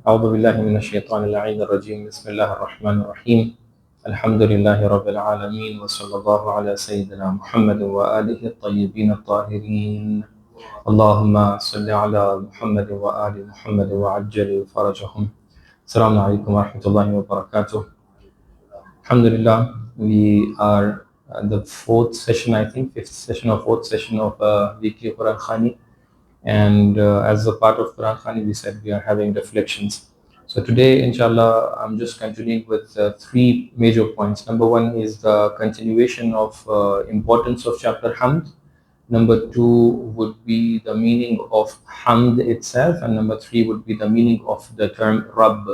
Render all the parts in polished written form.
أعوذ بالله من الشيطان اللعين الرجيم بسم الله الرحمن الرحيم الحمد لله رب العالمين وصلى الله على سيدنا محمد وآله الطيبين الطاهرين اللهم صل على محمد وآل محمد وعجل فرجهم. Assalamu alaikum wa rahmatullahi wa barakatuh. Alhamdulillah, we are at the fourth session, I think, fifth session or fourth session of weekly Quran Khani. And as a part of Quran Khani, we said we are having reflections. So today, inshallah, I'm just continuing with three major points. Number one is the continuation of importance of chapter Hamd. Number two would be the meaning of Hamd itself. And number three would be the meaning of the term Rabb.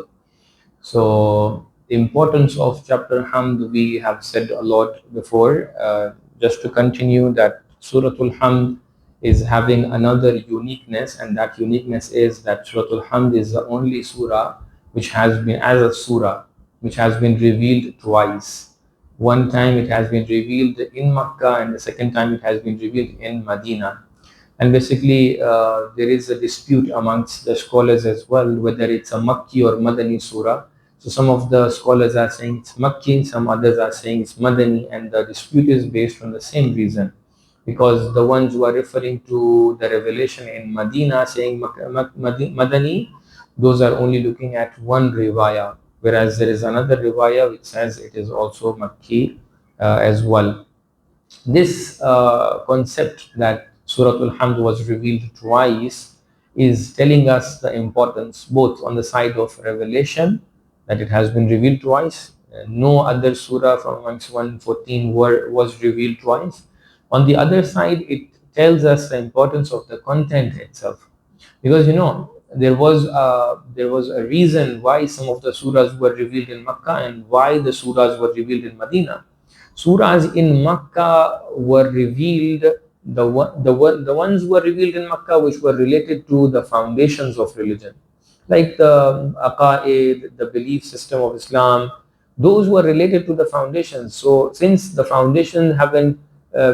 So the importance of chapter Hamd, we have said a lot before. Just to continue, that Suratul Hamd is having another uniqueness, and that uniqueness is that Suratul Hamd is the only surah which has been, as a surah, which has been revealed twice. One time it has been revealed in Makkah, and the second time it has been revealed in Medina. And basically, there is a dispute amongst the scholars as well, whether it's a Makki or Madani surah. So some of the scholars are saying it's Makki, some others are saying it's Madani, and the dispute is based on the same reason. Because the ones who are referring to the revelation in Medina saying Madani, those are only looking at one riwayah, whereas there is another riwayah which says it is also Makki as well. This concept that Surah Al-Hamd was revealed twice is telling us the importance both on the side of revelation, that it has been revealed twice. No other surah from amongst 114 was revealed twice. On the other side, it tells us the importance of the content itself, because there was a reason why some of the surahs were revealed in Makkah and why the surahs were revealed in Medina. Surahs in Makkah were revealed, the ones were revealed in Makkah which were related to the foundations of religion, like the aqaid, the belief system of Islam. Those were related to the foundations. So since the foundations haven't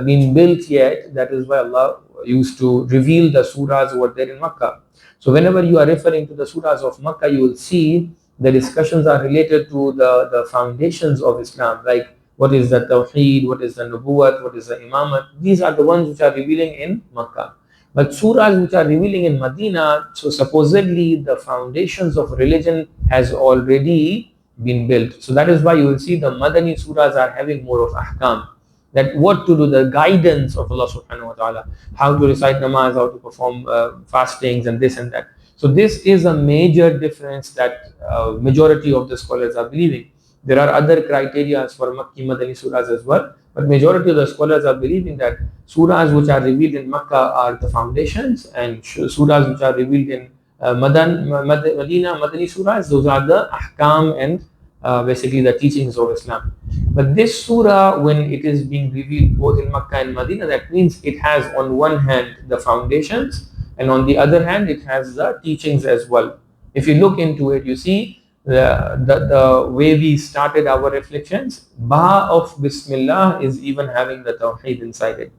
been built yet, that is why Allah used to reveal the surahs over there in Makkah. So whenever you are referring to the surahs of Makkah, you will see the discussions are related to the foundations of Islam, like what is the Tawheed, what is the Nubuwwat, what is the Imamat. These are the ones which are revealing in Makkah. But surahs which are revealing in Medina, so supposedly the foundations of religion has already been built. So that is why you will see the Madani surahs are having more of ahkam, that what to do, the guidance of Allah subhanahu wa ta'ala, how to recite namaz, how to perform fastings and this and that. So this is a major difference that majority of the scholars are believing. There are other criteria for Makki Madani surahs as well, but majority of the scholars are believing that surahs which are revealed in Makkah are the foundations, and surahs which are revealed in Medina, Madani surahs, those are the ahkam and basically the teachings of Islam. But this surah, when it is being revealed both in Makkah and Medina, that means it has on one hand the foundations, and on the other hand it has the teachings as well. If you look into it, you see the way we started our reflections, Ba of Bismillah is even having the Tawheed inside it.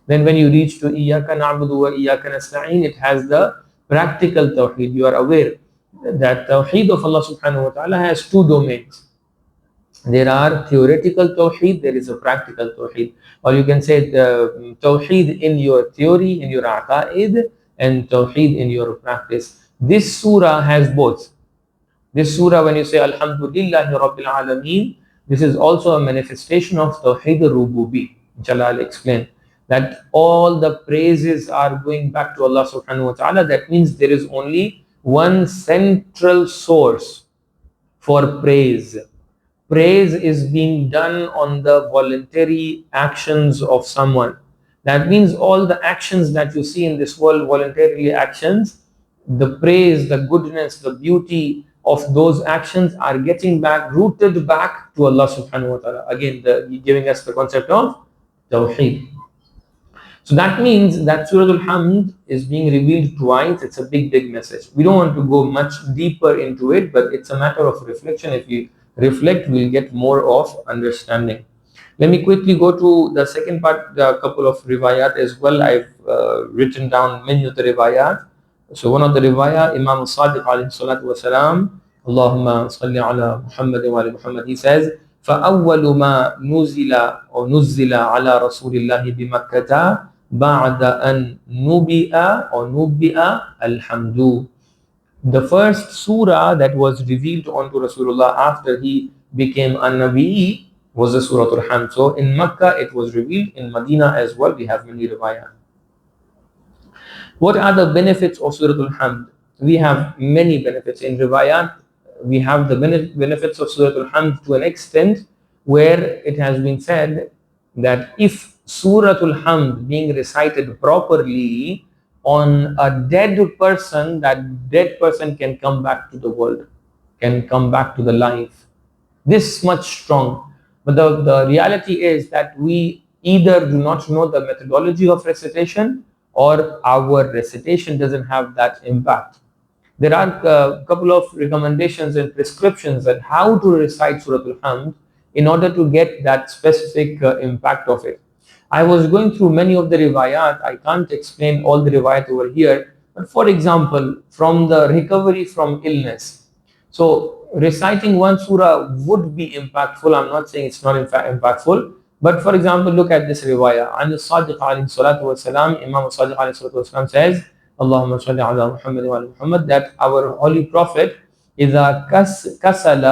Then when you reach to Iyyaka na'budu wa Iyyaka nasta'in, it has the practical Tawheed. You are aware that Tawheed of Allah subhanahu wa ta'ala has two domains. There are theoretical Tawheed, there is a practical Tawheed. Or you can say the Tawheed in your theory, in your aqaid, and Tawheed in your practice. This surah has both. This surah, when you say Alhamdulillahi Rabbil Alameen, this is also a manifestation of Tawheed al-Rububi. Inshallah, I'll explain that all the praises are going back to Allah subhanahu wa ta'ala. That means there is only one central source for praise. Praise is being done on the voluntary actions of someone. That means all the actions that you see in this world, voluntarily actions, the praise, the goodness, the beauty of those actions are getting back, rooted back to Allah subhanahu wa ta'ala. Again, giving us the concept of Tawheed. So that means that Surah Al-Hamd is being revealed twice. It's a big message. We don't want to go much deeper into it, but it's a matter of reflection. If we reflect, we'll get more of understanding. Let me quickly go to the second part, a couple of riwayat as well. I've written down many of the riwayat. So one of the riwayah, Imam al-Sadiq alayhi salatu wa salam, Allahumma salli ala Muhammad wa ala Muhammad, he says, فَأَوَّلُ مَا نُزِلَ أو نُزِّلَ عَلى رسول الله بمكة بعد أن نُبِئَ أو نُبِئَ الحمد. The first surah that was revealed onto Rasulullah after he became a Nabi was the Surah Al-Hamd. So in Makkah it was revealed, in Medina as well. We have many riwayah. What are the benefits of Surah Al-Hamd? We have many benefits. In riwayat, we have the benefits of Surah Al-Hamd to an extent where it has been said that if Surah Al-Hamd being recited properly on a dead person, that dead person can come back to the world, can come back to the life. This much strong. But the reality is that we either do not know the methodology of recitation, or our recitation doesn't have that impact. There are a couple of recommendations and prescriptions on how to recite Surah Al-Hamd in order to get that specific impact of it. I was going through many of the riwayat. I can't explain all the riwayat over here. But for example, from the recovery from illness. So reciting one surah would be impactful. I'm not saying it's not in fact impactful. But for example, look at this riwayah. An al-Sadiq alayhi salatu wa salam, Imam al-Sadiq alayhi salatu wa salam says, Allahumma salli ala Muhammad wa ala Muhammad, that our holy prophet, إذا كسل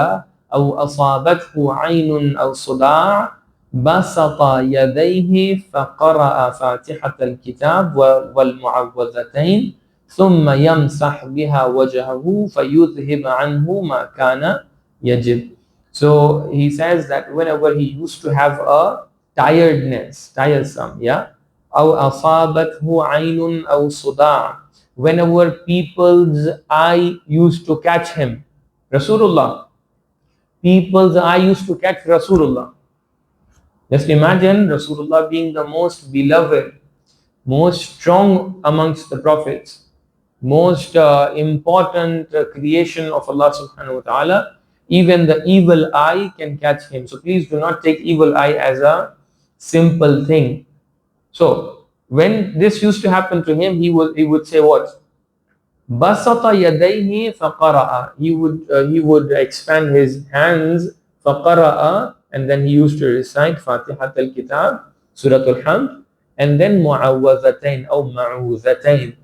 أو أصابته عين أو صداع بسط يديه فقرأ فاتحة الكتاب والمعوذتين ثم يمسح بها وجهه فيذهب عنه ما كان يجب. So he says that whenever he used to have a tiredness, tiresome, yeah, أو أصابته عين أو صداع, whenever people's eye used to catch him, Rasulullah, people's eye used to catch Rasulullah. Just imagine Rasulullah being the most beloved, most strong amongst the prophets, most important creation of Allah subhanahu wa ta'ala. Even the evil eye can catch him. So please do not take evil eye as a simple thing. So when this used to happen to him, he would say what? Basata yadayhi faqara'a. He would expand his hands, faqara'a, and then he used to recite Fatihat al-Kitab, Surah Al-Hamd, and then mu'awwazatain or ma'uzatain.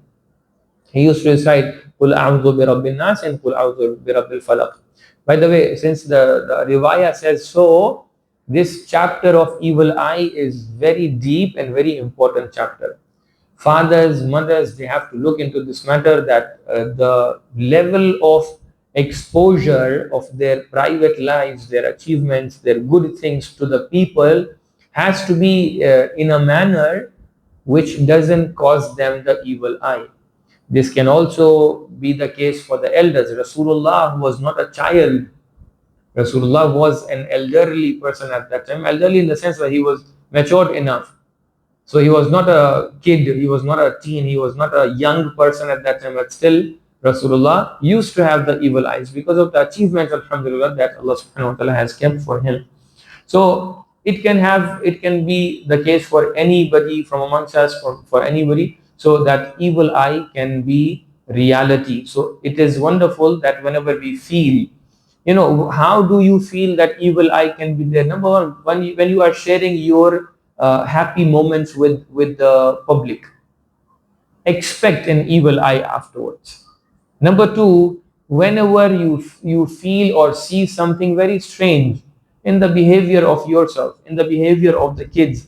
He used to recite Qul a'udhu bi rabbin nas and Qul a'udhu bi rabbil falaq. By the way, since the riwayah says so, this chapter of evil eye is very deep and very important chapter. Fathers, mothers, they have to look into this matter, that the level of exposure of their private lives, their achievements, their good things to the people has to be in a manner which doesn't cause them the evil eye. This can also be the case for the elders. Rasulullah was not a child. Rasulullah was an elderly person at that time. Elderly in the sense that he was matured enough. So he was not a kid, he was not a teen, he was not a young person at that time, but still Rasulullah used to have the evil eyes because of the achievements, alhamdulillah, that Allah subhanahu wa ta'ala has kept for him. So it can be the case for anybody from amongst us, for anybody, so that evil eye can be reality. So it is wonderful that whenever we feel, how do you feel that evil eye can be there? Number one, when you are sharing your happy moments with the public, expect an evil eye afterwards. Number two, whenever you feel or see something very strange in the behavior of yourself, in the behavior of the kids,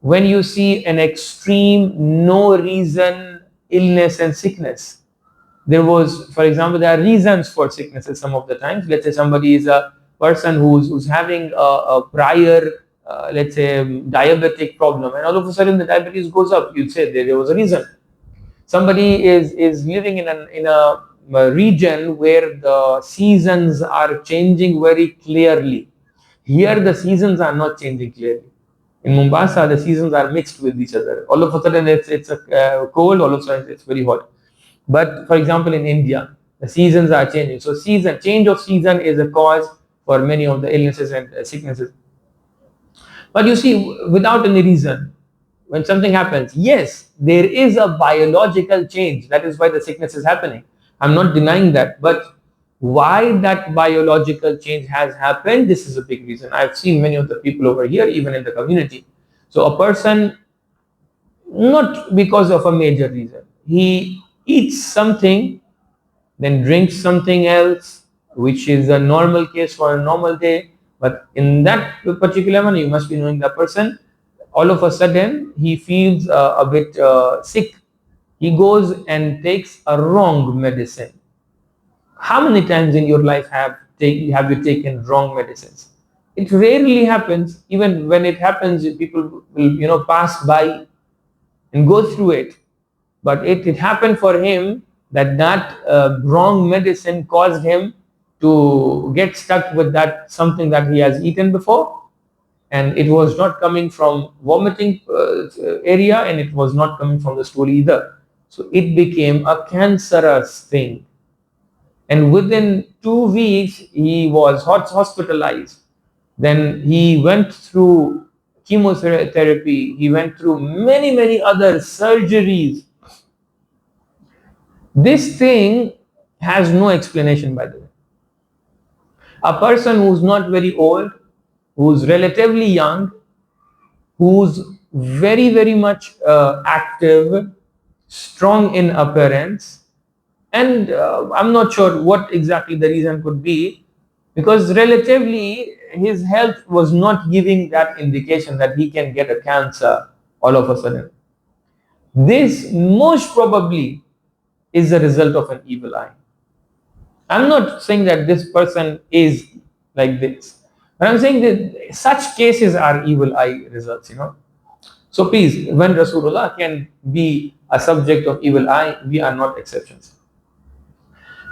when you see an extreme, no reason illness and sickness. For example, there are reasons for sicknesses some of the times. Let's say somebody is a person who's having a prior, let's say, diabetic problem, and all of a sudden the diabetes goes up. You'd say there was a reason. Somebody is living in a region where the seasons are changing very clearly. Here the seasons are not changing clearly. In Mombasa, the seasons are mixed with each other. All of a sudden it's a cold, all of a sudden it's very hot. But for example, in India, the seasons are changing. So change of season is a cause for many of the illnesses and sicknesses. But you see, without any reason, when something happens, yes, there is a biological change. That is why the sickness is happening. I'm not denying that. But why that biological change has happened, this is a big reason. I've seen many of the people over here, even in the community. So a person, not because of a major reason, he eats something, then drinks something else, which is a normal case for a normal day. But in that particular one, you must be knowing that person, all of a sudden he feels a bit sick. He goes and takes a wrong medicine. How many times in your life have you taken wrong medicines? It rarely happens. Even when it happens, people will pass by and go through it. But it happened for him that wrong medicine caused him to get stuck with that something that he has eaten before, and it was not coming from vomiting area, and it was not coming from the stool either. So it became a cancerous thing, and within 2 weeks he was hospitalized. Then he went through chemotherapy, he went through many other surgeries. This thing has no explanation, by the way. A person who's not very old, who's relatively young, who's very much active, strong in appearance, and I'm not sure what exactly the reason could be, because relatively his health was not giving that indication that he can get a cancer all of a sudden. This most probably is a result of an evil eye. I'm not saying that this person is like this, but I'm saying that such cases are evil eye results, So please, when Rasulullah can be a subject of evil eye, we are not exceptions.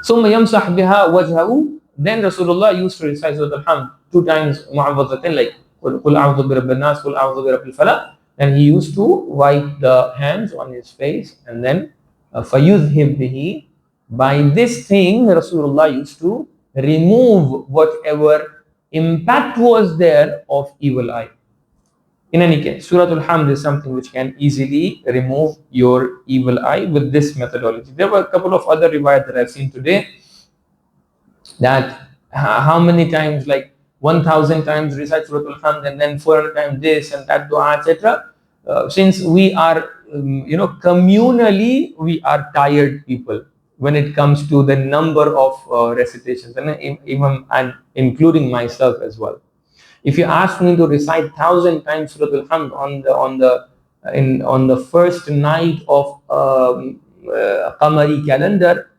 ثم يمسح بها وجهه. Then Rasulullah used to recite Surah Al-Hamd 2 times mu'awwadhatain, like قُلْ أَعُوذُ بِرَبِّ النَّاسِ قُلْ أَعُوذُ بِرَبِّ الْفَلَقِ. And he used to wipe the hands on his face, and then فَيُذْهِبْ بِهِ. By this thing, Rasulullah used to remove whatever impact was there of evil eye. In any case, Surah Al-Hamd is something which can easily remove your evil eye with this methodology. There were a couple of other riwayat that I've seen today, that how many times, like 1,000 times recite Surah Al-Hamd, and then 400 times this and that dua, etc. Since we are, communally, we are tired people when it comes to the number of recitations, and even and including myself as well. If you ask me to recite 1,000 times Surah Al-Hamd on the first night of Qamari calendar,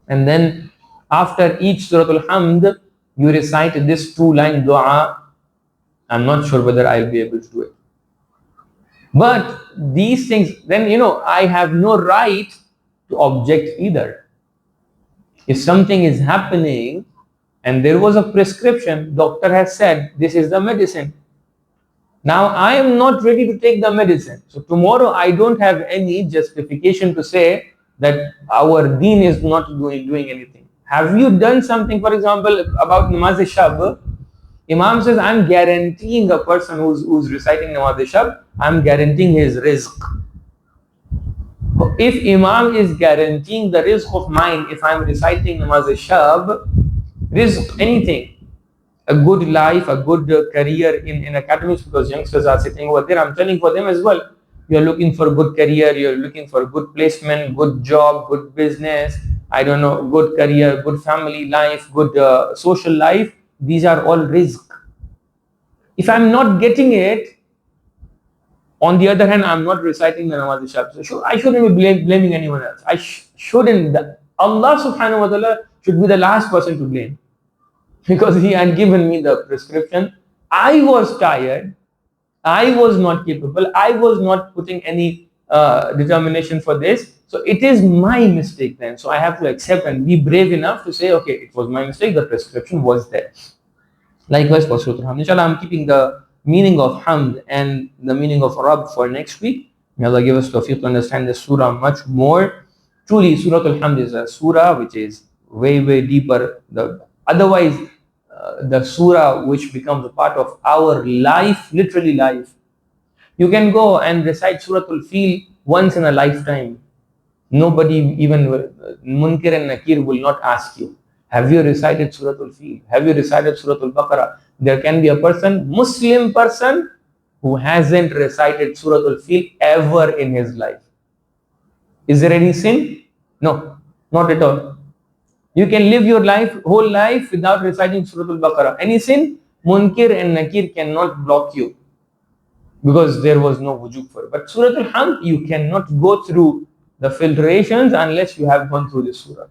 and then after each Surah Al-Hamd you recite this 2-line dua, I'm not sure whether I'll be able to do it. But these things, then I have no right to object either. If something is happening and there was a prescription, doctor has said this is the medicine, now I am not ready to take the medicine, so tomorrow I don't have any justification to say that our deen is not doing anything. Have you done something, for example, about namaz-e-shab? Imam says, I'm guaranteeing a person who's reciting namaz-e-shab, I'm guaranteeing his rizq. If Imam is guaranteeing the rizq of mine, if I'm reciting namaz-e-shab, rizq, anything, a good life, a good career in academics, because youngsters are sitting over there, I'm telling for them as well. You're looking for a good career, you're looking for a good placement, good job, good business, I don't know, good career, good family life, good social life. These are all rizq. If I'm not getting it, on the other hand, I'm not reciting the namaz-e-shab, so I shouldn't be blaming anyone else. I shouldn't. Allah subhanahu wa ta'ala should be the last person to blame, because he had given me the prescription. I was tired, I was not capable, I was not putting any determination for this, so it is my mistake then. So I have to accept and be brave enough to say, okay, it was my mistake, the prescription was there. Likewise for Surah Al-Hamd. Inshallah, I'm keeping the meaning of Hamd and the meaning of Rabb for next week. May Allah give us tawfiq to understand this surah much more. Truly, Surah Al-Hamd is a surah which is way deeper. Otherwise, the surah which becomes a part of our life, literally life, You can go and recite Surah Al-Fil once in a lifetime. Nobody, even Munkir and Nakir, will not ask you, have you recited Surah Al-Fil? Have you recited Surah Al-Baqarah? There can be a person, Muslim person, who hasn't recited Surah Al-Fil ever in his life. Is there any sin? No, not at all. You can live your whole life without reciting Surah Al-Baqarah. Any sin, Munkir and Nakir cannot block you, because there was no wujub for it. But Surah Al-Hamd, you cannot go through the filtrations unless you have gone through this surah.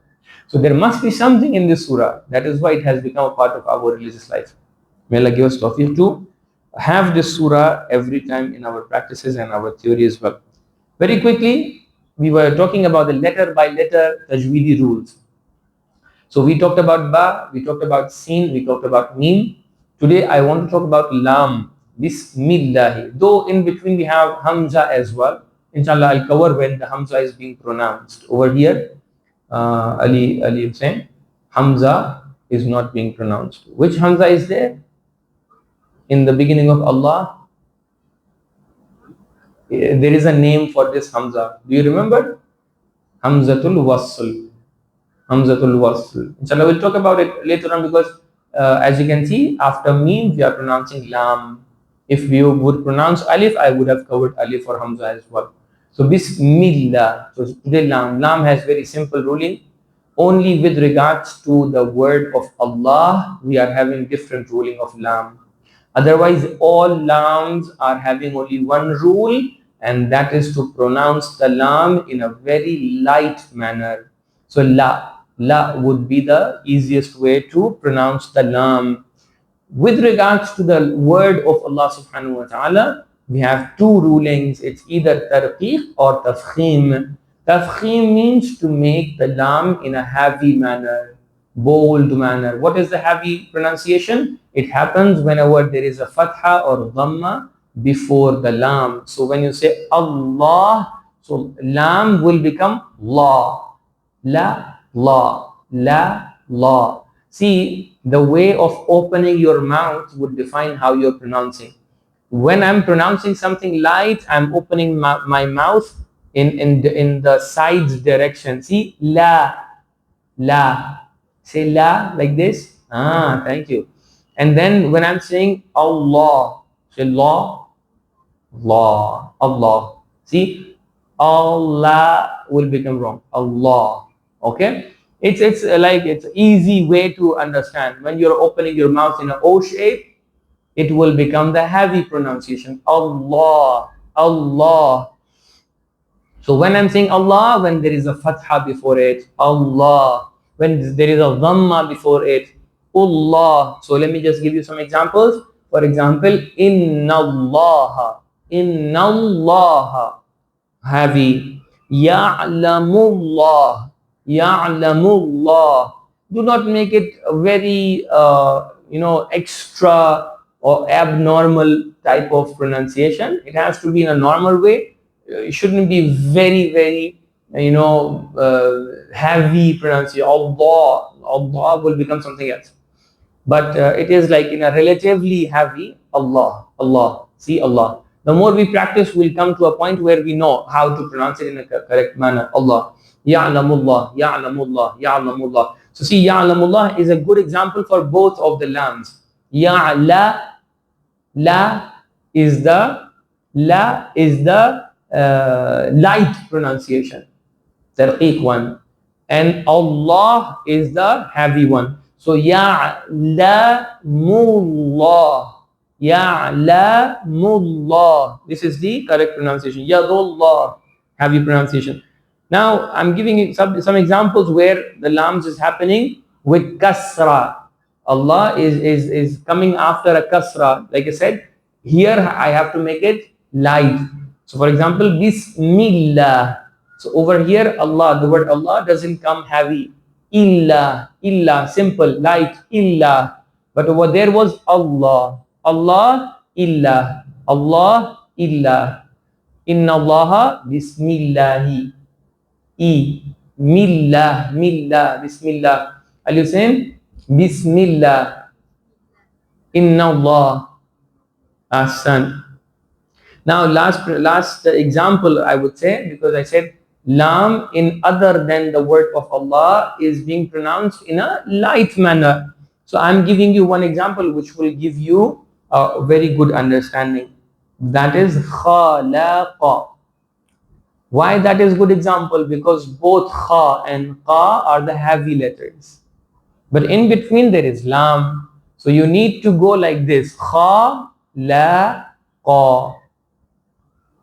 So there must be something in this surah. That is why it has become a part of our religious life. May Allah give us tawfiq to have this surah every time in our practices and our theory as well. Very quickly, we were talking about the letter by letter Tajweed rules. So we talked about ba, we talked about sin, we talked about mim. Today I want to talk about lam, Bismillah. Though in between we have hamza as well. Inshallah, I'll cover when the hamza is being pronounced. Over here, Ali Hussain, hamza is not being pronounced. Which hamza is there? In the beginning of Allah, there is a name for this hamza. Do you remember? Hamzatul wasl. Hamzatul wasl. Inshallah, we'll talk about it later on, because as you can see, after mim, we are pronouncing lam. If we would pronounce alif, I would have covered alif or hamza as well. So Bismillah. So today lam has very simple ruling. Only with regards to the word of Allah, we are having different ruling of lam. Otherwise, all lams are having only one rule, and that is to pronounce the lam in a very light manner. So la would be the easiest way to pronounce the lam. With regards to the word of Allah subhanahu wa ta'ala, we have two rulings. It's either tarqiq or tafkhim. Tafkhim means to make the lam in a heavy manner, bold manner. What is the heavy pronunciation? It happens whenever there is a fatha or dhamma before the lam. So when you say Allah, so lam will become la, la. See, the way of opening your mouth would define how you're pronouncing. When I'm pronouncing something light, I'm opening my mouth in the sides direction. See, la. Say la like this. Thank you. And then when I'm saying Allah, say la, Allah. See, Allah will become wrong. Allah. Okay? It's like it's an easy way to understand. When you're opening your mouth in an O shape, it will become the heavy pronunciation. Allah. So when I'm saying Allah, when there is a fatha before it, Allah. When there is a dhamma before it, Allah. So let me just give you some examples. For example, Inna Allah, heavy. Ya'lamullah. Do not make it a very extra or abnormal type of pronunciation. It has to be in a normal way. It shouldn't be very, very heavy pronunciation. Allah will become something else. But it is like in a relatively heavy Allah. See, Allah. The more we practice, we'll come to a point where we know how to pronounce it in a correct manner. Allah. Ya'lamullah. So see, Ya'lamullah is a good example for both of the lams. La is the light pronunciation, tarqiq one, and Allah is the heavy one. So Ya'lamullah. This is the correct pronunciation. Yadullah, heavy pronunciation. Now I'm giving you some examples where the lams is happening with kasra. Allah is coming after a kasra. Like I said, here I have to make it light. So for example, Bismillah. So over here, Allah, the word Allah doesn't come heavy. Illa, simple, light, illa. But over there was Allah. Illa. Inna Allaha Bismillahi. Bismillah. Are you saying? Bismillah. Inna Allah. Ahsan. Now last example I would say, because I said lam in other than the word of Allah is being pronounced in a light manner. So I'm giving you one example which will give you a very good understanding. That is khalaqa. Why that is good example? Because both kha and qa are the heavy letters. But in between there is lam. So you need to go like this. Kha, la, qa.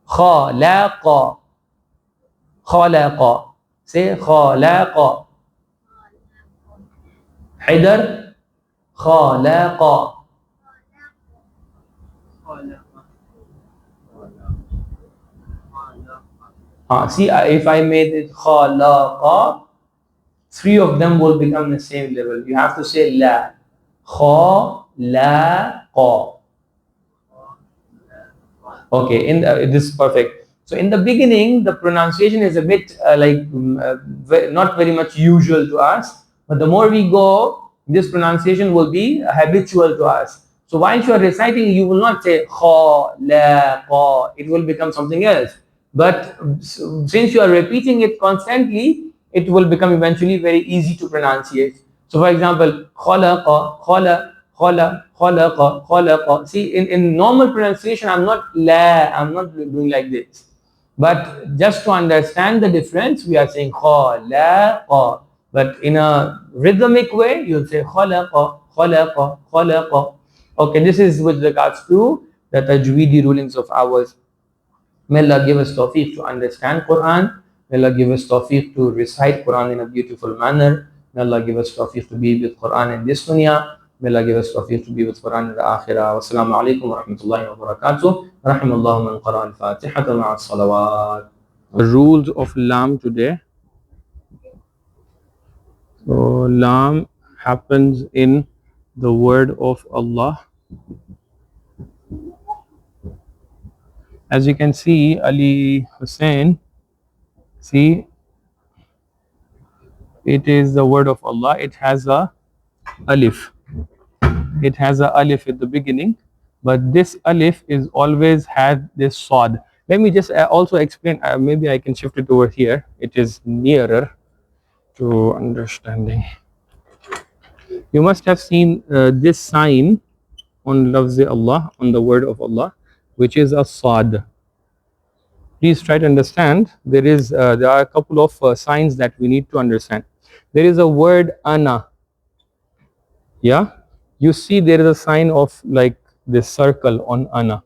Khalaqa. Khalaqa. Say khalaqa. Haidar. Khalaqa. See, if I made it khalaqa, three of them will become the same level. You have to say la. Khalaqa. Okay, this is perfect. So in the beginning, the pronunciation is a bit not very much usual to us. But the more we go, this pronunciation will be habitual to us. So while you are reciting, you will not say kha, la, qa. It will become something else. But since you are repeating it constantly, it will become eventually very easy to pronunciate. So for example, khalaqa, khala, khala, khalaqa, khalaqa. See, in normal pronunciation, I'm not doing like this. But just to understand the difference, we are saying khalaqa. But in a rhythmic way, you'll say khalaqa, khalaqa, khalaqa. Okay, this is with regards to the Tajweedi rulings of ours. May Allah give us tawfiq to understand Quran. May Allah give us tawfiq to recite Quran in a beautiful manner. May Allah give us tawfiq to be with Quran in this dunya. May Allah give us tawfiq to be with Quran in the akhirah. Wassalamu alaikum wa rahmatullahi wa barakatuh. Rahimallahu man qara al-Fatihah ma'a salawat. The rules of lam today. So lam happens in the word of Allah. As you can see, Ali Hussein, see, it is the word of Allah. It has a alif. It has a alif at the beginning, but this alif is always had this sad. Let me just also explain. Maybe I can shift it over here. It is nearer to understanding. You must have seen this sign on lafz Allah, on the word of Allah, which is a sad. Please try to understand. There are a couple of signs that we need to understand. There is a word ana. Yeah, you see there is a sign of like this circle on ana.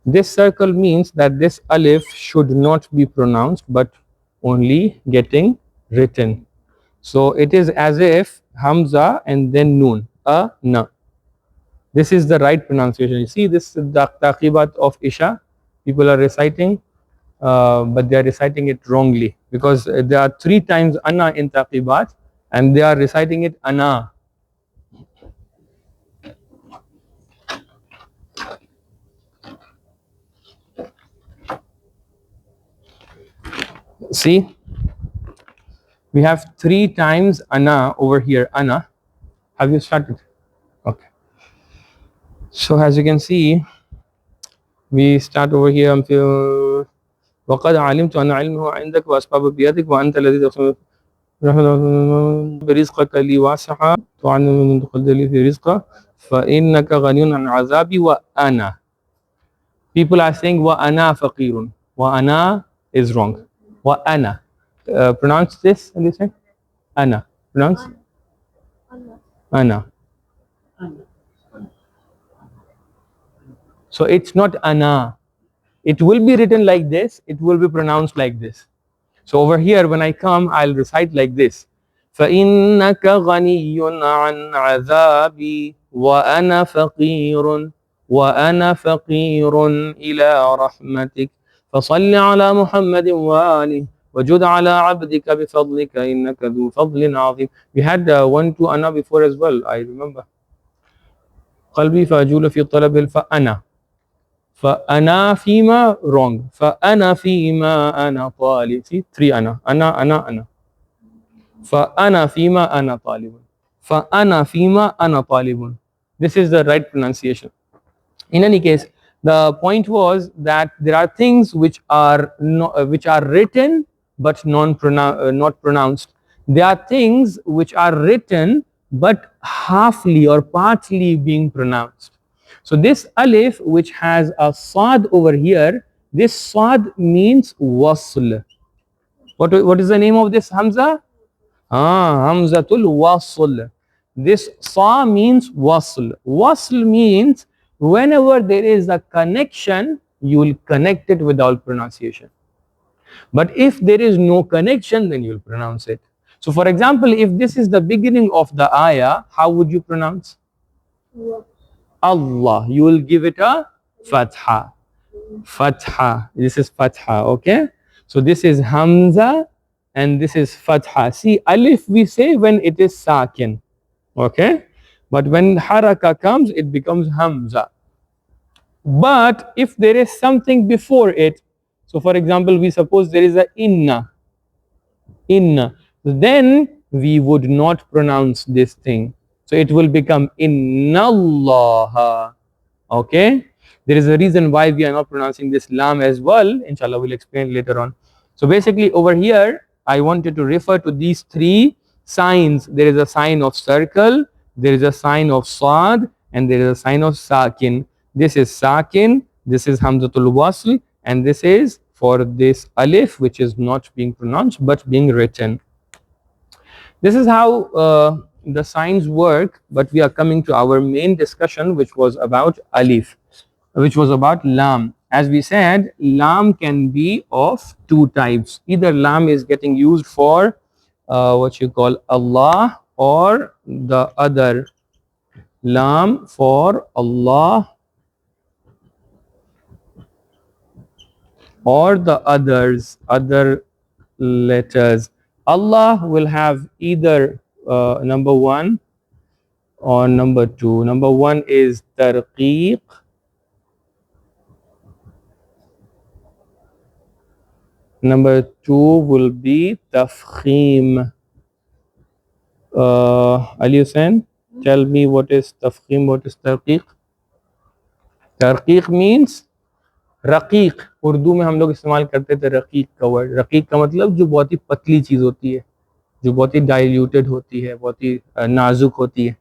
This circle means that this alif should not be pronounced but only getting written. So it is as if hamza and then noon, na. This is the right pronunciation. You see this the taqibat of Isha. People are reciting, but they are reciting it wrongly because there are 3 times ana in taqibat and they are reciting it ana. See, we have 3 times ana over here, ana. Have you started? Okay. So as you can see, we start over here until وَقَدْ عَلِمْتُ أَنَّ عِلْمَهُ عِنْدَكَ وَأَسْبَابُ بِيَدِكَ وَأَنْتَ الَّذِي تَقْسِمُ برزقك لي واسعة تعلم من تقدر في رزقه فإنك غني عن عذابي وأنا. People are saying وأنا فقير. وأنا is wrong. وأنا. Pronounce this. Listen. أنا. Pronounce. أنا. So it's not أنا. It will be written like this. It will be pronounced like this. So over here, when I come, I'll recite like this. فَإِنَّكَ غَنِيٌّ عَنْ عَذَابِي وَأَنَا فَقِيرٌ وَأَنَا فَقِيرٌ إِلَى رَحْمَتِكَ فَصَلِّ عَلَى مُحَمَّدٍ وَآلِهِ وَجُدْ عَلَى عَبْدِكَ بِفَضْلِكَ إِنَّكَ ذُو فَضْلٍ عَظِيمٍ. We had 1 to ana before as well, I remember. قَلْبِي فَأَجُولُ فِي طَلَبِ الْفَأَنَا. فأنا فيما wrong. فأنا فيما أنا طالب. See 3 أنا. أنا. فأنا فيما أنا طالب. فأنا فيما أنا طالب. This is the right pronunciation. In any case, The point was that there are things which are which are written but not pronounced. There are things which are written but halfly or partly being pronounced. So this alif which has a sad over here, this sad means wasl. What is the name of this hamza? Hamzatul wasl. This sa means wasl. Wasl means whenever there is a connection, you will connect it without pronunciation. But if there is no connection, then you will pronounce it. So for example, if this is the beginning of the ayah, how would you pronounce? Allah. You will give it a fatha. Fatha. This is fatha, okay? So this is hamza and this is fatha. See, alif we say when it is sakin, okay? But when haraka comes, it becomes hamza. But if there is something before it, so for example, we suppose there is a inna, then we would not pronounce this thing. So it will become innallaha, okay? There is a reason why we are not pronouncing this lam as well. Inshallah, we'll explain later on. So basically over here, I wanted to refer to these three signs. There is a sign of circle, there is a sign of sad, and there is a sign of sakin. This is sakin, this is hamzatul wasl, and this is for this alif which is not being pronounced but being written. This is how the signs work, but we are coming to our main discussion, which was about alif, which was about lam. As we said, lam can be of two types. Either lam is getting used for what you call Allah, or the other lam for Allah, or the other letters. Allah will have either number one or number two. Number one is tarqiq. Number two will be tafkhim. Ali Hussain, tell me what is tafkhim, what is tarqiq? Tarqiq means रकीक. Urdu में हम लोग इस्तेमाल करते थे रकीक का word. रकीक का मतलब जो बहुत ही पतली चीज़ होती है, जो बहुत ही डाइल्यूटेड होती है, बहुत ही नाजुक होती है.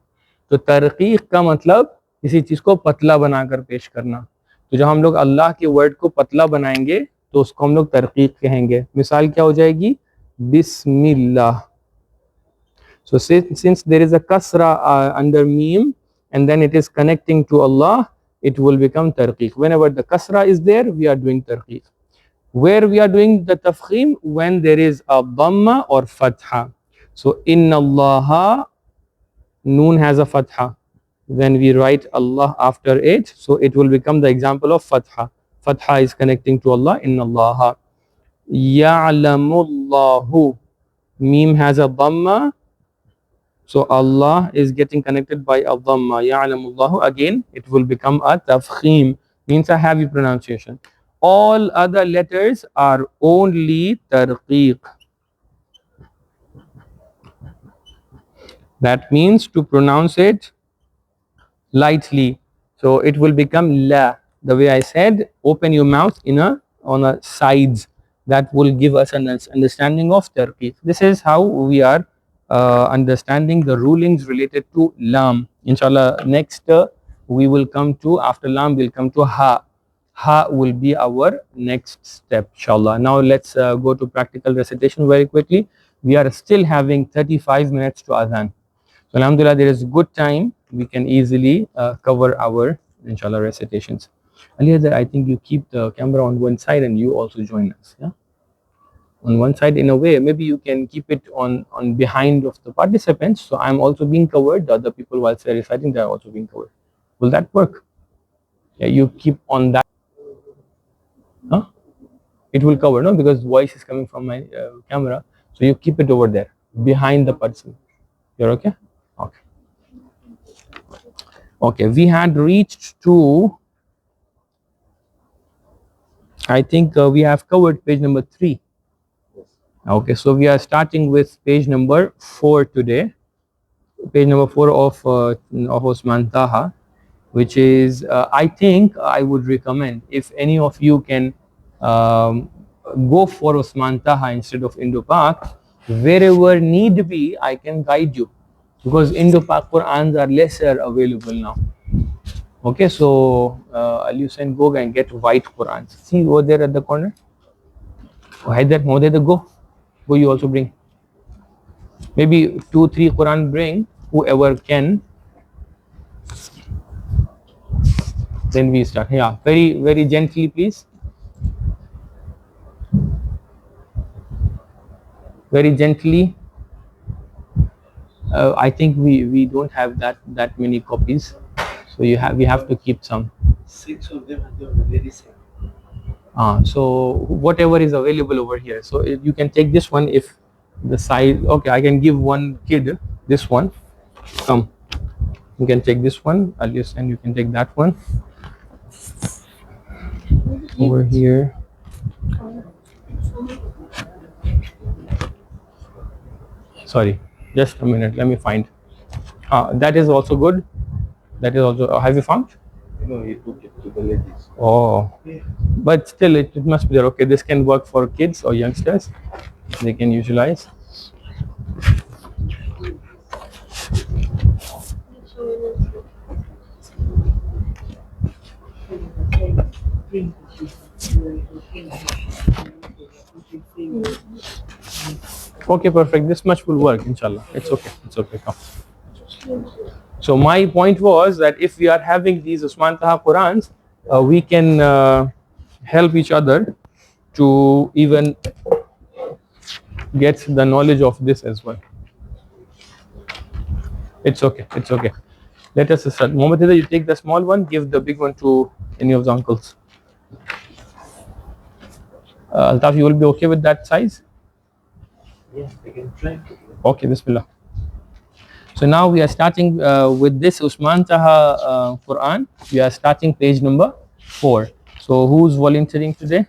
तो तरकीक का मतलब किसी चीज़ को पतला बनाकर पेश करना. तो जब हम लोग अल्लाह के वर्ड को पतला बनाएंगे तो उसको हम लोग तरकीक कहेंगे. मिसाल क्या हो जाएगी? बिस्मिल्लाह. So since there is a kasra under mim and then it is connecting to Allah, it will become tarqiq. Whenever the kasra is there, we are doing tarqiq. Where we are doing the tafkhim? When there is a dhamma or fatha. So inna allaha, noon has a fatha. When we write Allah after it, so it will become the example of fatha. Fatha is connecting to Allah, inna allaha. Ya'lamullahu, mim has a dhamma. So Allah is getting connected by a dhamma. Ya'lamullahu, again it will become a tafkhim, means a heavy pronunciation. All other letters are only tarqiq. That means to pronounce it lightly. So it will become la. The way I said, open your mouth on a sides. That will give us an understanding of tarqiq. This is how we are understanding the rulings related to lam. Inshallah, next we will come to, after lam we'll come to ha. Ha will be our next step, inshallah. Now let's go to practical recitation very quickly. We are still having 35 minutes to adhan. So alhamdulillah, there is good time. We can easily cover our inshallah recitations. Earlier, I think you keep the camera on one side and you also join us. Yeah, on one side in a way. Maybe you can keep it on behind of the participants. So I'm also being covered. The other people while they're reciting, they're also being covered. Will that work? Yeah, you keep on that. Huh? It will cover, no? Because voice is coming from my camera. So you keep it over there behind the person. You're okay? Okay. Okay, we had reached to, I think we have covered page number 3. Okay, so we are starting with page number 4 today. Page number 4 of Osman Taha. which is I think I would recommend if any of you can go for Usman Taha instead of Indo-Pak, wherever need be I can guide you, because Indo-Pak Qur'ans are lesser available now. Okay, so Al-Hussein, go and get white Qur'ans. See over there at the corner. Haider, go. Go, you also bring. Maybe 2-3 Quran bring, whoever can. Then we start. Yeah, very, very gently, please. Very gently. I think we don't have that many copies, so we have to keep some. 6 of them are the ladies. So whatever is available over here. So you can take this one if the size. Okay, I can give one kid this one. Come, you can take this one. And you can take that one. Over here. Sorry, just a minute. Let me find. That is also good. That is also. Have you found? No, he took it to the ladies. Oh, Yeah. But still, it must be there. Okay, this can work for kids or youngsters. They can utilize. Okay, perfect. This much will work, inshallah. It's okay. It's okay. Come. So my point was that if we are having these Usman Taha Qurans, we can help each other to even get the knowledge of this as well. It's okay. It's okay. Let us start. Mohammed, you take the small one, give the big one to any of the uncles. Altaf, you will be okay with that size? Yeah, I can try. Okay, Bismillah. So now we are starting with this Usman Taha Quran. We are starting page number 4. So who's volunteering today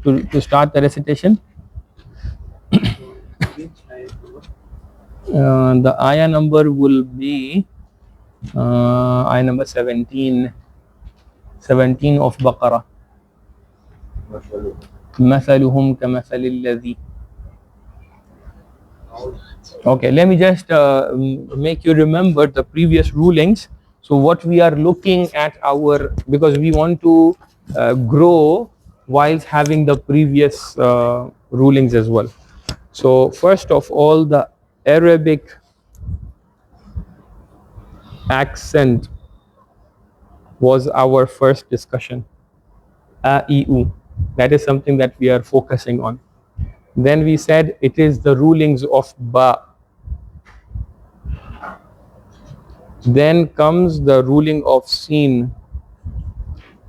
to start the recitation? The ayah number will be ayah number 17 of Baqarah. مثلهم كمثل الذي. Okay, let me just make you remember the previous rulings. So what we are looking at because we want to grow whilst having the previous rulings as well. So first of all, the Arabic accent was our first discussion. A-I-U. That is something that we are focusing on. Then we said it is the rulings of Ba. Then comes the ruling of Sin.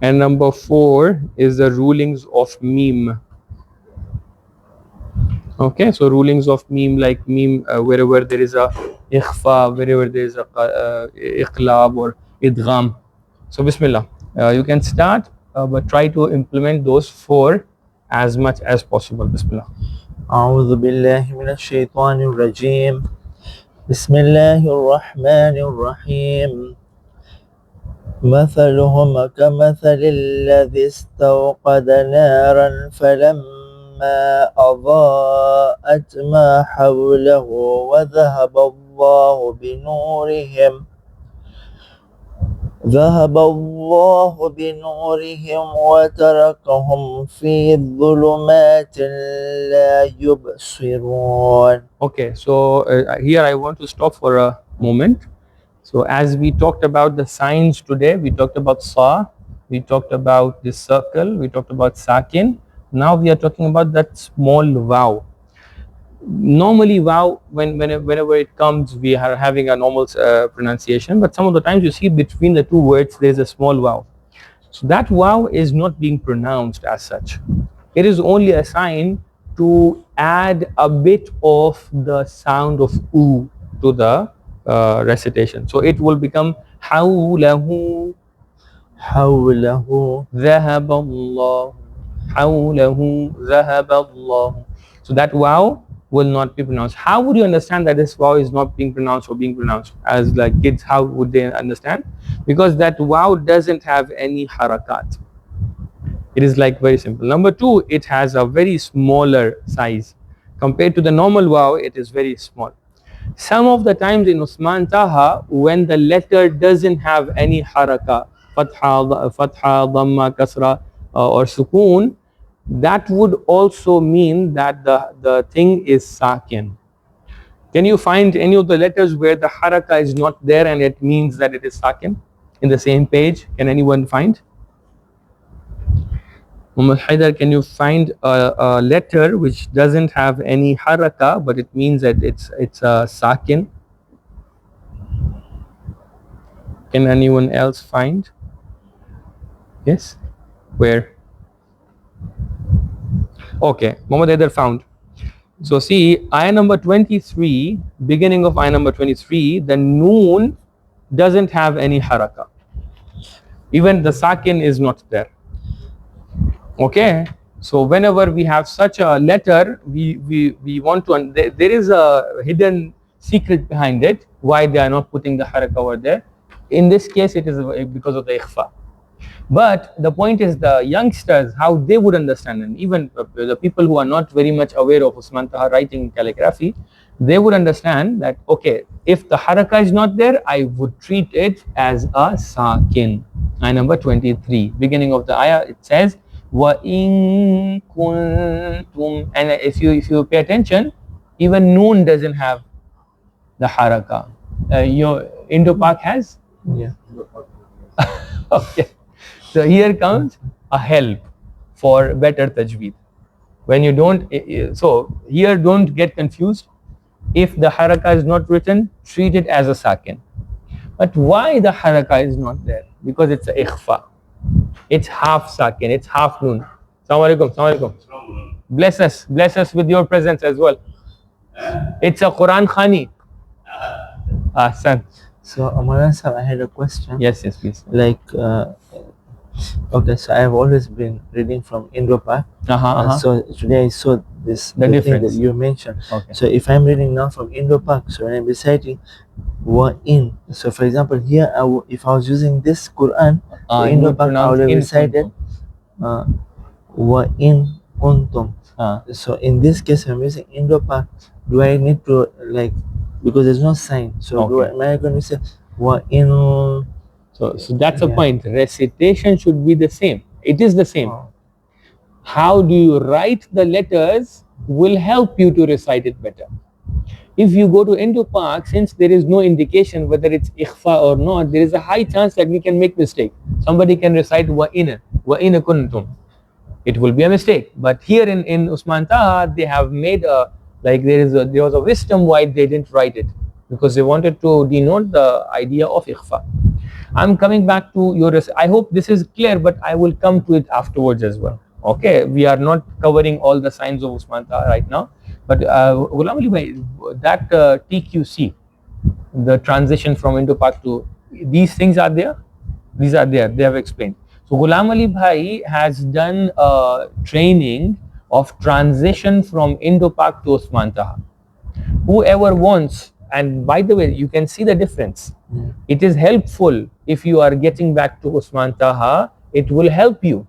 And number 4 is the rulings of Mim. Okay, so rulings of Mim, like Mim, wherever there is a Ikhfa, wherever there is a Iqlab or Idgham. So Bismillah, you can start, but try to implement those 4 as much as possible. Bismillah. أعوذ بالله من الشيطان الرجيم بسم الله الرحمن الرحيم مثلهم كمثل الذي استوقد نارا فلما أضاءت ما حوله وذهب الله بنورهم وتركهم في ظلمات لا يبصرون. Okay, so here I want to stop for a moment. So as we talked about the signs today, we talked about Sa, we talked about the circle, we talked about Sakin. Now we are talking about that small vowel. Normally vowel, whenever it comes, we are having a normal pronunciation, but some of the times you see between the 2 words there is a small vowel. So that vowel is not being pronounced as such. It is only a sign to add a bit of the sound of U to the recitation. So it will become حوله ذهب الله حوله ذهب الله. So that vowel will not be pronounced. How would you understand that this wow is not being pronounced or being pronounced? As like kids, how would they understand? Because that wow doesn't have any harakat. It is like very simple. Number two, it has a very smaller size. Compared to the normal wow, it is very small. Some of the times in Usman Taha, when the letter doesn't have any haraka, fatha, dhamma, kasra, or sukoon, that would also mean that the thing is sakin. Can you find any of the letters where the haraka is not there and it means that it is sakin in the same page? Can anyone find? Muhammad Haidar, can you find a letter which doesn't have any haraka but it means that it's a sakin? Can anyone else find? Yes? Where? Okay, Muhammad Haidar found. So see, ayah number 23, beginning of ayah number 23, the noon doesn't have any haraka. Even the sakin is not there. Okay, so whenever we have such a letter, we want to, there is a hidden secret behind it, why they are not putting the haraka over there. In this case, it is because of the ikhfa. But the point is the youngsters, how they would understand, and even the people who are not very much aware of Usman Taha writing calligraphy, they would understand that, okay, if the haraka is not there, I would treat it as a sakin. Ayah number 23, beginning of the ayah, it says, وَإِن كُنْتُمْ, and if you pay attention, even noon doesn't have the haraka. Your Indo-Pak has? Yeah. Okay. So here comes a help for better tajweed. When you don't, so here don't get confused. If the haraka is not written, treat it as a sakin. But why the haraka is not there? Because it's a ikhfa. It's half sakin, it's half noon. Assalamu alaikum, assalamu alaikum. Bless us with your presence as well. It's a Qur'an Khani. Son. So, Amaran sir, I had a question. Yes, please. Like, okay, so I have always been reading from Indo-Pak. So today I saw this The thing difference that you mentioned. Okay. So if I'm reading now from Indo-Pak, so when I'm reciting wa in, so for example here, if I was using this Quran, the Indo-Pak, I would have recited wa in kuntum. So in this case, I'm using Indo-Pak. Do I need to, like, because there's no sign, so am I going to say wa in? So that's the point. Recitation should be the same. It is the same. How do you write the letters will help you to recite it better. If you go to Indo-Pak, since there is no indication whether it's ikhfa or not, there is a high chance that we can make mistake. Somebody can recite wa ina kuntum. It will be a mistake. But here in Usman Taha, they have made a, like there was a wisdom why they didn't write it, because they wanted to denote the idea of ikhfa. I'm coming back to your, I hope this is clear, but I will come to it afterwards as well. Okay, we are not covering all the signs of Usman Taha right now, but Ghulam Ali Bhai, that TQC, the transition from Indo-Pak to, these things are there? These are there, they have explained. So Ghulam Ali Bhai has done a training of transition from Indo-Pak to Usman Taha. Whoever wants, and by the way, you can see the difference. It is helpful if you are getting back to Usman Taha, it will help you.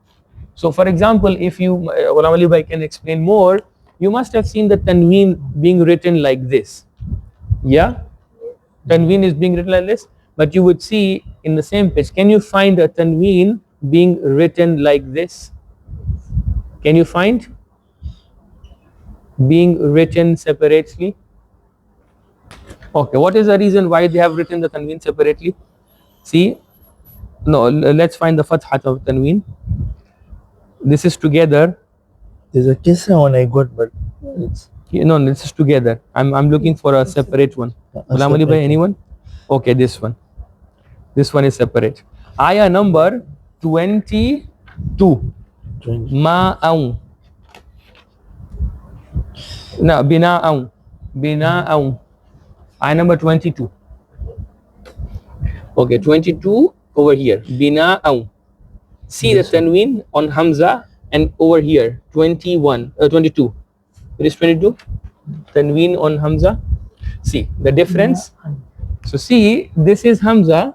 So for example, if you, Ghulam Ali Bhai can explain more, you must have seen the tanween being written like this. Yeah? Tanween is being written like this, but you would see in the same page, can you find a tanween being written like this? Can you find being written separately? Okay, what is the reason why they have written the tanween separately? See, no, let's find the fathat of tanween. This is together. There's a kisra one I got, but it's, no, this is together. I'm looking for a separate one. Ghulam Ali Bhai, anyone? Okay, this one. This one is separate. Ayah number 22. Ma'aun. No, bina'aun. Bina'aun. Ayah number 22. Okay, 22 over here. Bina'aun. See the tanween on Hamza and over here 22. It is 22. tanween on Hamza? See the difference. So see, this is Hamza.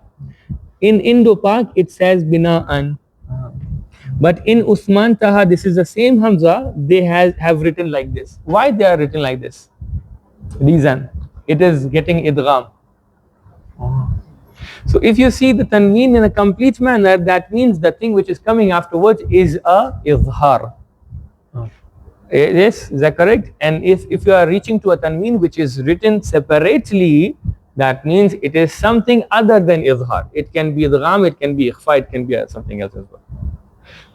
In Indo-Pak it says bina'an, but in Usman Taha this is the same Hamza. They have written like this. Why they are written like this? Reason, it is getting idgham. So if you see the tanween in a complete manner, that means the thing which is coming afterwards is a izhar. Yes, is that correct? And if you are reaching to a tanween which is written separately, that means it is something other than izhar. It can be idgham, it can be ikhfa, it can be something else as well.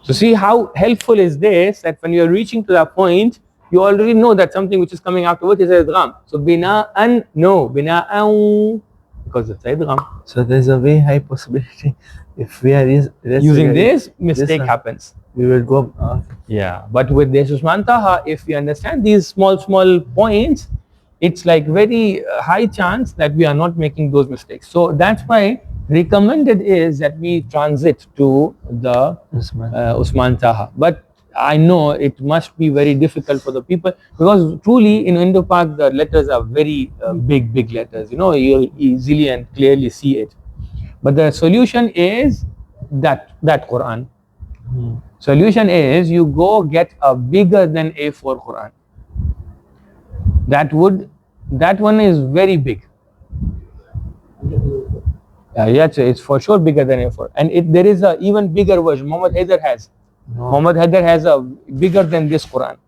So see how helpful is this, that when you are reaching to that point, you already know that something which is coming afterwards is idgham. So bina'an, no, bina'an, because it's idgham. So there's a very high possibility if we are Using this, mistake happens. We will go. Yeah, but with this Usman Taha, if we understand these small points, it's like very high chance that we are not making those mistakes. So that's why recommended is that we transit to the Usman Taha. But I know it must be very difficult for the people, because truly in Indo-Pak the letters are very big letters. You know, you'll easily and clearly see it. But the solution is that Quran. Solution is you go get a bigger than A4 Quran. That one is very big. Yes, it's for sure bigger than A4, and there is a even bigger version. Muhammad Haider has a bigger than this Quran.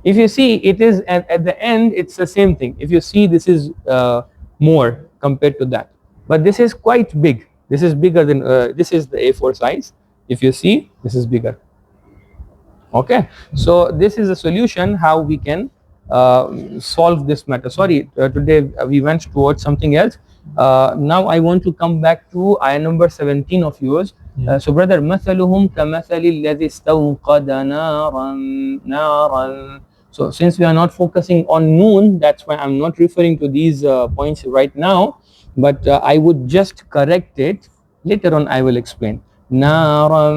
If you see, it is at the end, it's the same thing. If you see, this is more compared to that, but this is quite big. This is bigger than this is the A4 size. If you see, this is bigger. Okay, so this is a solution how we can solve this matter. Sorry, today we went towards something else. Now I want to come back to ayah number 17 of yours. So brother, مثلهم كمثل الذي استوقد نارا. So since we are not focusing on noon, that's why I'm not referring to these points right now, but I would just correct it. Later on I will explain. نارا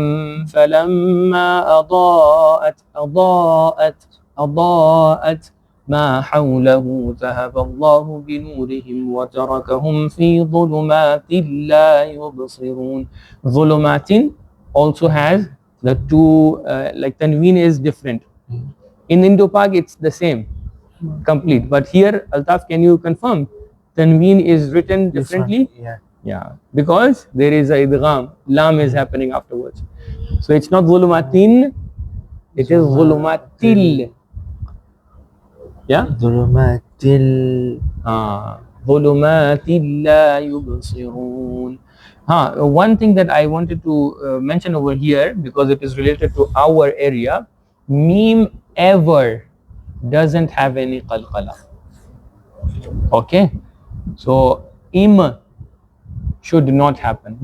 فلما أضاءت ما حوله ذهب الله بنورهم وتركهم في ظلمات لا يبصرون. ظلمات also has the two like tanween is different. In Indo-Pak it's the same, complete, but here Altaf, can you confirm tanween is written differently? Yeah, because there is a idgham, lam is happening afterwards. So it's not zulumatin, it is zulumatil. Yeah? Zulumatil. Zulumatil la yubsirun. One thing that I wanted to mention over here, because it is related to our area, meme ever doesn't have any qalqala. Okay? So im should not happen.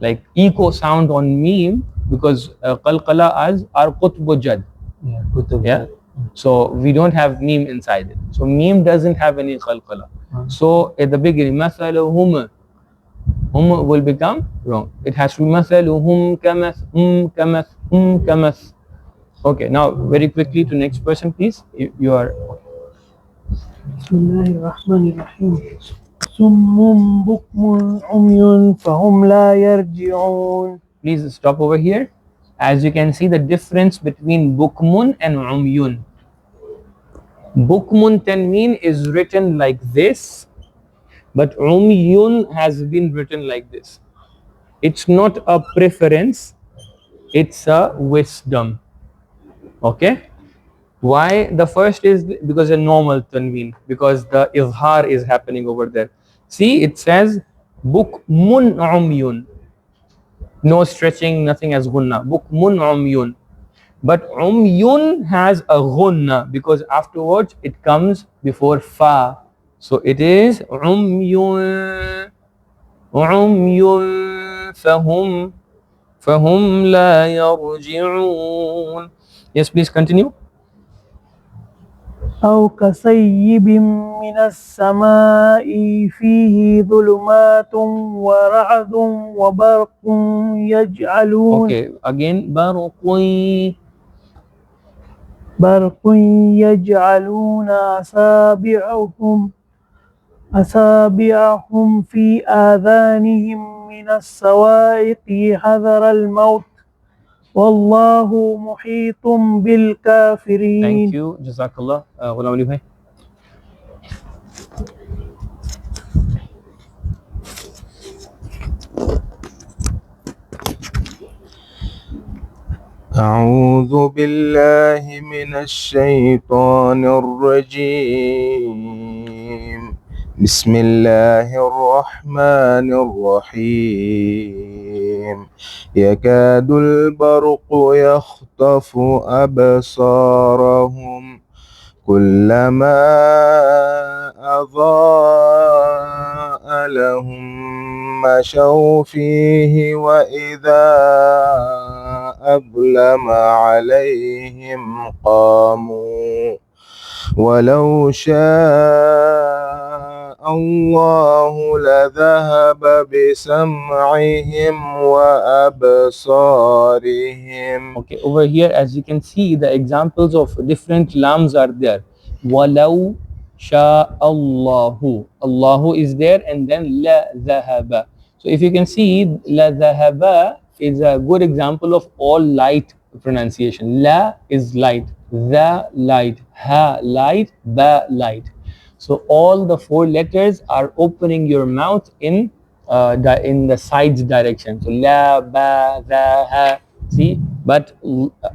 Like echo sound on meme, because qalqala are qutbu jad. Yeah. So we don't have meme inside it. So meme doesn't have any qalqala. So at the beginning, mathaluhum, will become wrong. It has to be mathaluhum kamath. Okay, now very quickly to next person, please. You are. Bismillahirrahmanirrahim. Summun bukmun umyun fahum la yarji'un. Please stop over here. As you can see the difference between bukmun and umyun. Bukmun tanween is written like this, but umyun has been written like this. It's not a preference, it's a wisdom. Okay? Why the first is because a normal tanween, because the izhar is happening over there. See, it says bukmun umyun. No stretching, nothing as gunna. Bukmun umyun. But umyun has a gunna because afterwards it comes before fa. So it is umyun fahum la yarji'un. Yes, please continue. أو كصيب من السماء فيه ظلمات ورعد وبرق يجعلون. Okay, again برق برق يجعلون أصابعهم في آذانهم من الصواعق حذر الموت والله محيط بالكافرين. Thank you. Jazakallah. Ghulam Ali bhai. أعوذ بالله من الشيطان الرجيم. بسم الله الرحمن الرحيم. يكاد البرق يخطف أبصارهم كلما أضاء لهم مشوا فيه وإذا أظلم عليهم قاموا ولو شاء الله لذهب بسمعهم وأبصارهم. Okay, over here as you can see the examples of different lams are there. Walau sha'allahu. Allahu is there and then la dhahaba. So if you can see la dhahaba is a good example of all light pronunciation. La is light, the light, ha light, ba light. So all the four letters are opening your mouth in the sides direction. So la, ba, tha, ha. See, but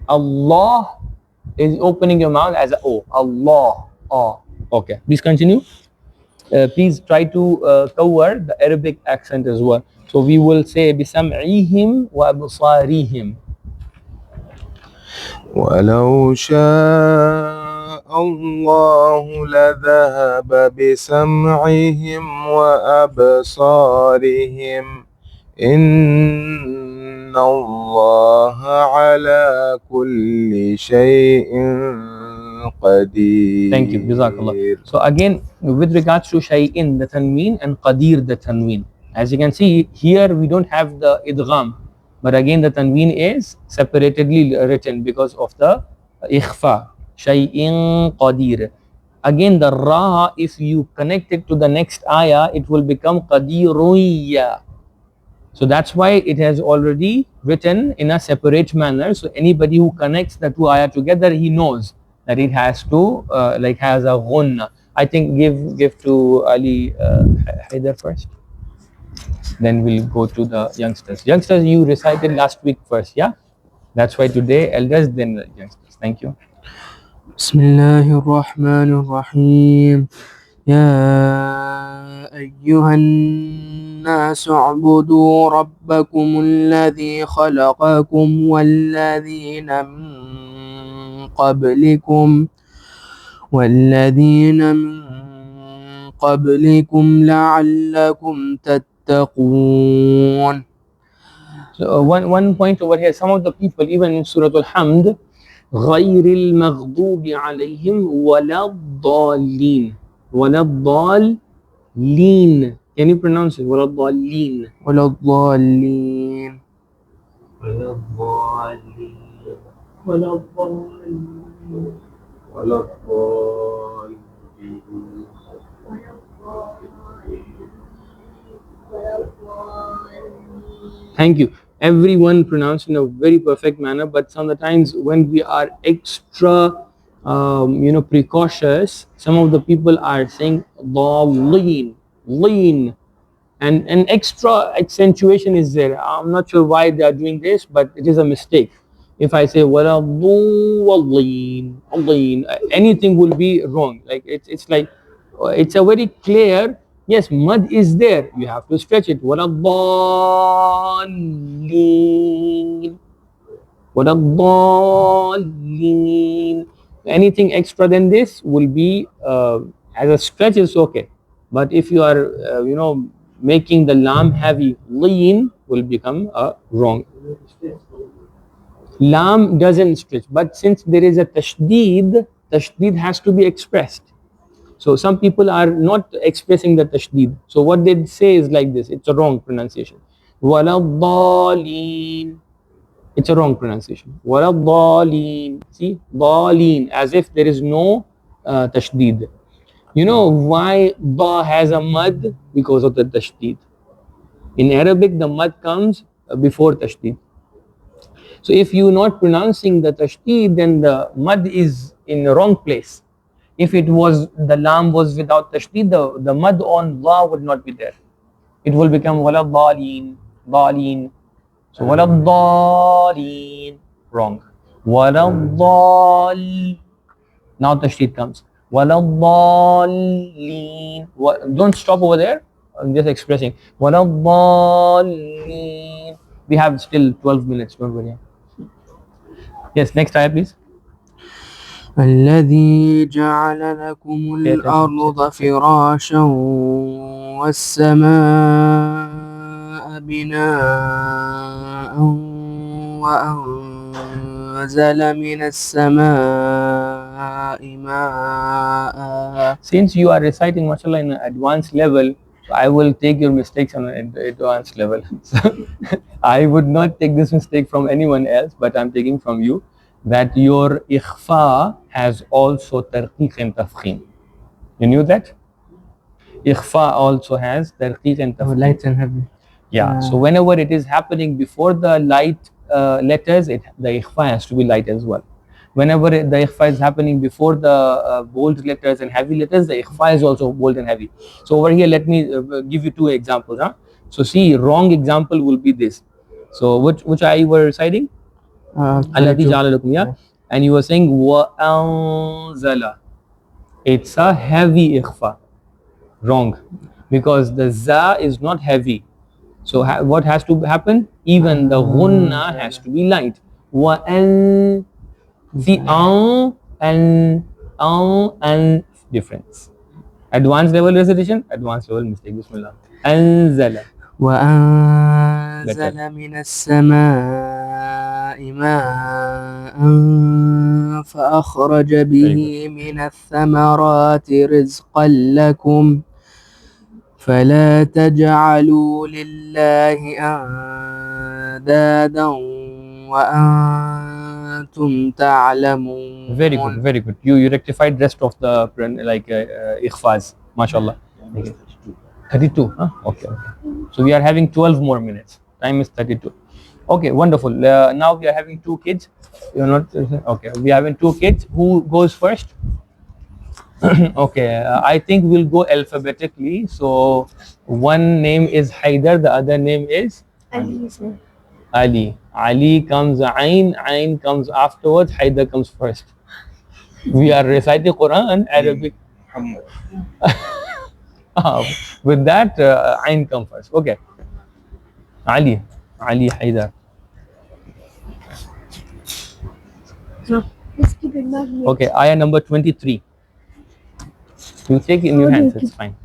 Allah is opening your mouth as a O. Allah, ah. Okay, please continue. Please try to cover the Arabic accent as well. So we will say bisam'ihim wa absarihim. ولو شاء الله لذهب بسمعهم وأبصارهم إن الله على كل شيء قدير. Thank you. Jazakallah. So again, with regards to shay'in, the tanween, and qadir, the tanween. As you can see, here we don't have the idgham. But again, the tanween is separately written because of the ikhfa. Shay'in qadir. Again, the ra, if you connect it to the next ayah, it will become qadiruyya. So that's why it has already written in a separate manner. So anybody who connects the two ayah together, he knows that it has to has a ghunna. I think give to Ali Haidar first. Then we'll go to the youngsters. Youngsters, you recited last week first, yeah? That's why today elders, then the youngsters. Thank you. بسم الله الرحمن الرحيم. يا أيها الناس اعبدوا ربكم الذي خلقكم والذين من قبلكم لعلكم تتقون. So one point over here, some of the people, even in Surah Al-Hamd, غير المغضوب عليهم ولا الضالين. ولا الضالين. Can you pronounce it? ولا الضالين. ولا الضالين. ولا الضالين. ولا الضالين. ولا الضالين. Thank you. Everyone pronounced in a very perfect manner, but sometimes when we are extra precautious, some of the people are saying lean, and an extra accentuation is there. I'm not sure why they are doing this, but it is a mistake. If I say wala lean, anything will be wrong. Like it's like it's a very clear. Yes, mud is there. You have to stretch it. Wala dallin. Anything extra than this will be as a stretch is okay. But if you are making the lam heavy, lean will become wrong. Lam doesn't stretch, but since there is a tashdid has to be expressed. So some people are not expressing the tashdid. So what they say is like this. It's a wrong pronunciation. Wala dhalin. It's a wrong pronunciation. Wala daleen. See, daleen, as if there is no tashdeed. You know why ba has a mad? Because of the tashdeed. In Arabic, the mad comes before tashdeed. So if you're not pronouncing the tashdeed, then the mad is in the wrong place. If it was the lam was without tashdeed, the mad on la would not be there. It will become wala daleen, daleen. So wala daleen, wrong. Wala dal. Now tashdeed comes. Wala daleen. Don't stop over there. I'm just expressing. Wala daleen. We have still 12 minutes. Don't worry. Yes, next ayah, please. الذي جعل لكم الأرض فراشا والسماء بناء وأنزل من السماء ماء. Since you are reciting mashallah in an advanced level, I will take your mistakes on an advanced level. So I would not take this mistake from anyone else, but I'm taking from you that your ikhfa has also tarqiq and tafkhim. You knew that? Ikhfa also has tarqiq and tafkhim. Light and heavy. Yeah. So whenever it is happening before the light letters, the ikhfa has to be light as well. Whenever the ikhfa is happening before the bold letters and heavy letters, the ikhfa is also bold and heavy. So over here, let me give you two examples. So see, wrong example will be this. So which I were reciting? Alladhi ja'ala lakum, yeah. And you were saying wa anzala. It's a heavy ikhfa. Wrong, because the za is not heavy. So what has to happen? Even the ghunna has to be light. Wa an. See, and difference. Advanced level recitation, advanced level mistake. Bismillah. Anzala. وأنزل من السماء ماء فأخرج به من الثمرات رزقا لكم فلا تجعلوا لله أندادا وأنتم تعلمون. Very good, very good. You rectified rest of the ikhfas. MashaAllah. 32. Huh? Okay. So we are having 12 more minutes. Time is 32. Okay, wonderful. Now we are having two kids. You're not okay. We are having two kids. Who goes first? Okay, I think we'll go alphabetically. So one name is Haidar, the other name is Ali, sir. Ali. Ali comes Ain, Ain comes afterwards, Haidar comes first. We are reciting Quran, Arabic. With that, Ain come first. Okay. Ali, Haidar. No, let's keep it back here. Okay, ayah number 23. You take it in your hands, it's fine.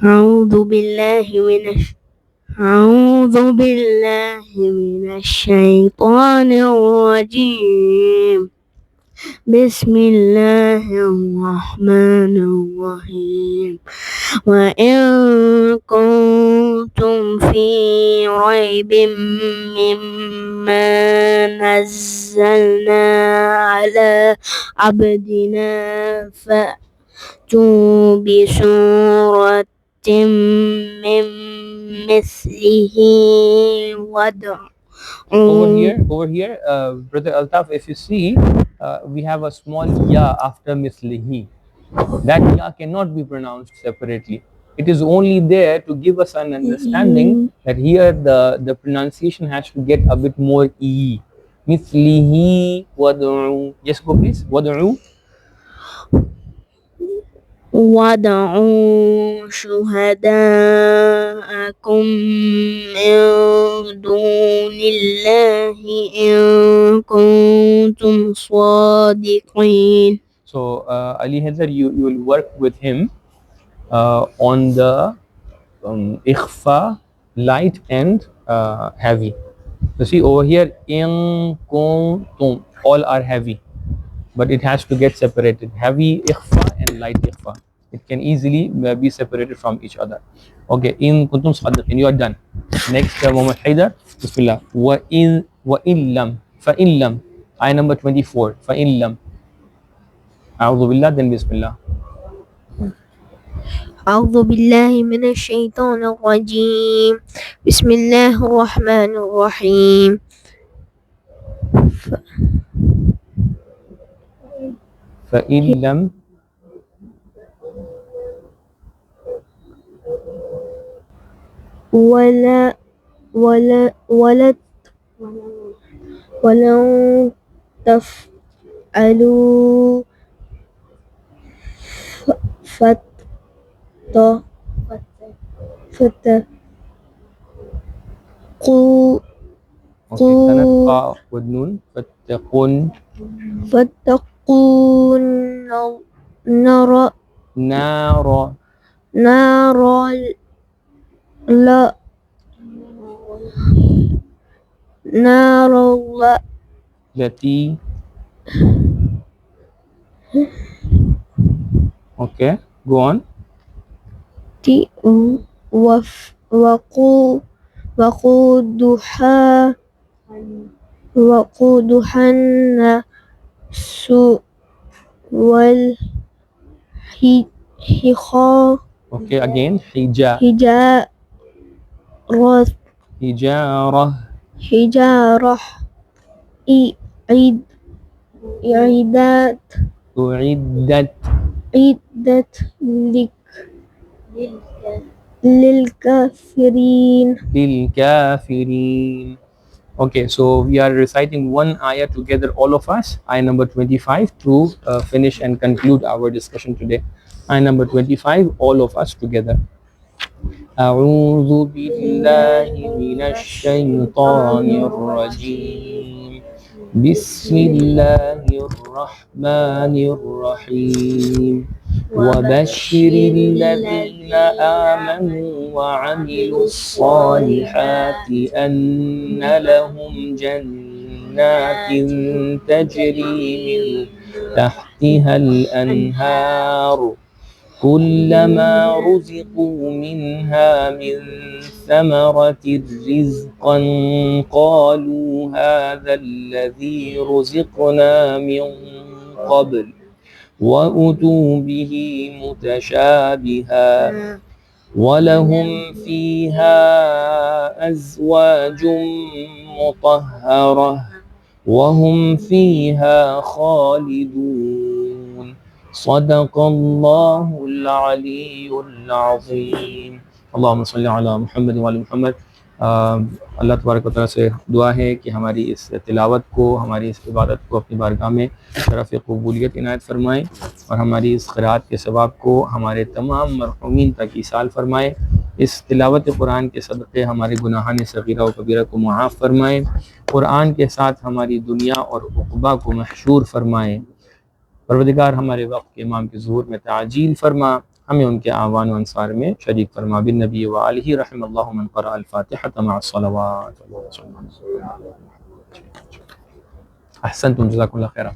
أعوذ بالله من الشيطان الرجيم. بسم الله الرحمن الرحيم. وإن كنتم في ريب مما نزلنا على عبدنا فأتوا بسورة من مثله وادعوا. Over here, Brother Altaf, if you see, we have a small ya after mislihi. That ya cannot be pronounced separately. It is only there to give us an understanding that here the pronunciation has to get a bit more e. Mislihi wad'u. Yes, go please. Wad'u. وَادْعُوا شُهَدَاءَكُم مِّن دُونِ اللَّهِ إِن كُنتُمْ صَادِقِينَ. So Ali Hazar, you will work with him on the ikhfa, light and heavy. So see over here, in kuntum, all are heavy, but it has to get separated. Heavy ikhfa and light ikhfa. it can easily be separated from each other. Okay, in kuntum sadiqin, you are done. Next, Muhammad Haidar, Bismillah. Wa illam, fa illam, ayah number 24, fa illam. A'udhu billah, then Bismillah. أعوذ بالله من الشيطان الرجيم بسم الله الرحمن الرحيم Fa illam, ولا ولن تفعلوا فاتقوا okay, tanatqa with nun, fattaqun, نار nara, لا نار الله lati. Okay, go on. وقودها الناس والحجارة Okay, again, hijara, حجارة uiddat, عدت للكافرين bil kafirin. Okay, so we are reciting one ayah together, all of us, ayah number 25, to finish and conclude our discussion today. Ayah number 25, all of us together. أعوذ بالله من الشيطان الرجيم بسم الله الرحمن الرحيم وبشر الذين آمنوا وعملوا الصالحات أن لهم جنات تجري من تحتها الأنهار كلما رزقوا منها من ثمرة رزقا قالوا هذا الذي رزقنا من قبل وأتوا به متشابها ولهم فيها أزواج مطهرة وهم فيها خالدون صدق الله العلي العظيम اللهم صل على محمद वाले मोहम्मद। अल्लाह तबारक व तआला से दुआ है कि हमारी इस तिलावत को, हमारी इस इबादत को अपनी बारगाह में शरफ़ कबूलियत इनायत फ़रमाए और हमारी इस क़िराअत के सवाब को हमारे तमाम मरहूमीन तक ईसाल फ़रमाए। इस तिलावत कुरान के सदक़े हमारे गुनाहान सग़ीरा व कबीरा को मुआफ़ फ़रमाए। कुरान के साथ हमारी दुनिया और उक़बा को महशूर फ़रमाए। परवरदिगार हमारे वक्त के इमाम के ज़ुहूर में ताजील फ़रमा, हमें उनके आवान व अंसार में शरीक फ़रमा। बिन नबी व आलिही रहमल्लाहु मन क़रा अल-फ़ातिहा मअ अस्सलावात। अहसनतुम, जज़ाकुमुल्लाह खैरा।